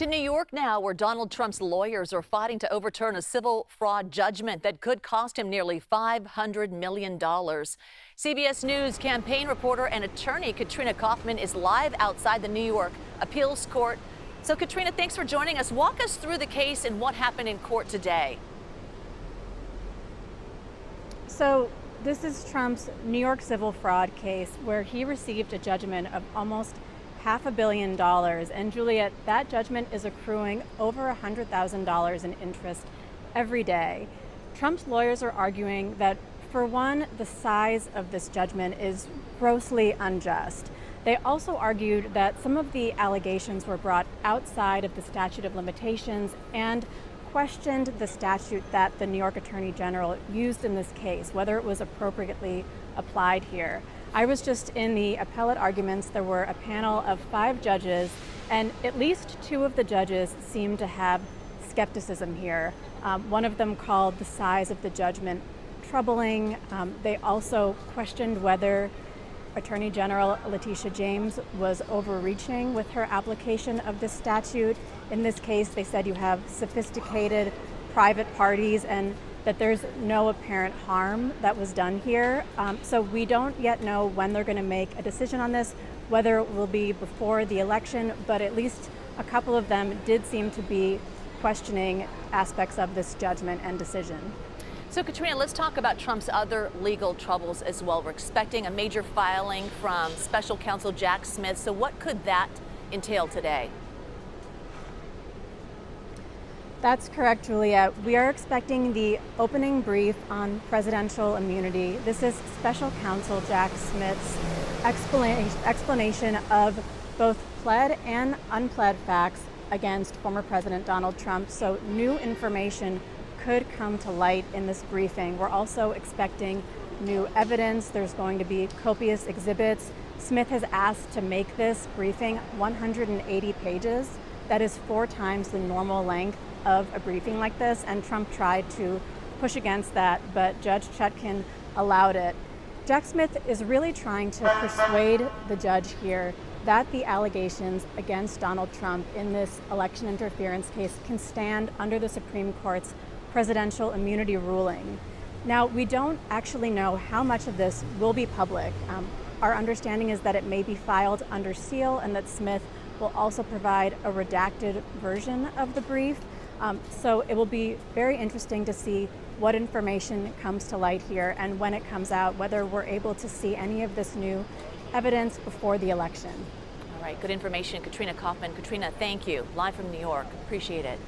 To New York now, where Donald Trump's lawyers are fighting to overturn a civil fraud judgment that could cost him nearly $500 million. CBS News campaign reporter and attorney Katrina Kaufman is live outside the New York Appeals Court. So, Katrina, thanks for joining us. Walk us through the case and what happened in court today. So, this is Trump's New York civil fraud case where he received a judgment of almost $500 million. And Juliet, that judgment is accruing over $100,000 in interest every day. Trump's lawyers are arguing that, for one, the size of this judgment is grossly unjust. They also argued that some of the allegations were brought outside of the statute of limitations and questioned the statute that the New York Attorney General used in this case, whether it was appropriately applied here. I was just in the appellate arguments. There were a panel of 5 judges, and at least 2 of the judges seemed to have skepticism here. One of them called the size of the judgment troubling. They also questioned whether Attorney General Letitia James was overreaching with her application of this statute. In this case, they said you have sophisticated private parties and that there's no apparent harm that was done here. So we don't yet know when they're going to make a decision on this, whether it will be before the election, but at least a couple of them did seem to be questioning aspects of this judgment and decision. So, Katrina, let's talk about Trump's other legal troubles as well. We're expecting a major filing from special counsel Jack Smith. So what could that entail today? That's correct, Julia. We are expecting the opening brief on presidential immunity. This is special counsel Jack Smith's explanation of both pled and unpled facts against former President Donald Trump. So new information could come to light in this briefing. We're also expecting new evidence. There's going to be copious exhibits. Smith has asked to make this briefing 180 pages. That is 4 times the normal length of a briefing like this, and Trump tried to push against that, but Judge Chutkan allowed it. Jack Smith is really trying to persuade the judge here that the allegations against Donald Trump in this election interference case can stand under the Supreme Court's presidential immunity ruling. Now, we don't actually know how much of this will be public. Our understanding is that it may be filed under seal and that Smith will also provide a redacted version of the brief. So it will be very interesting to see what information comes to light here and when it comes out, whether we're able to see any of this new evidence before the election. All right, good information. Katrina Kaufman. Katrina, thank you. Live from New York. Appreciate it.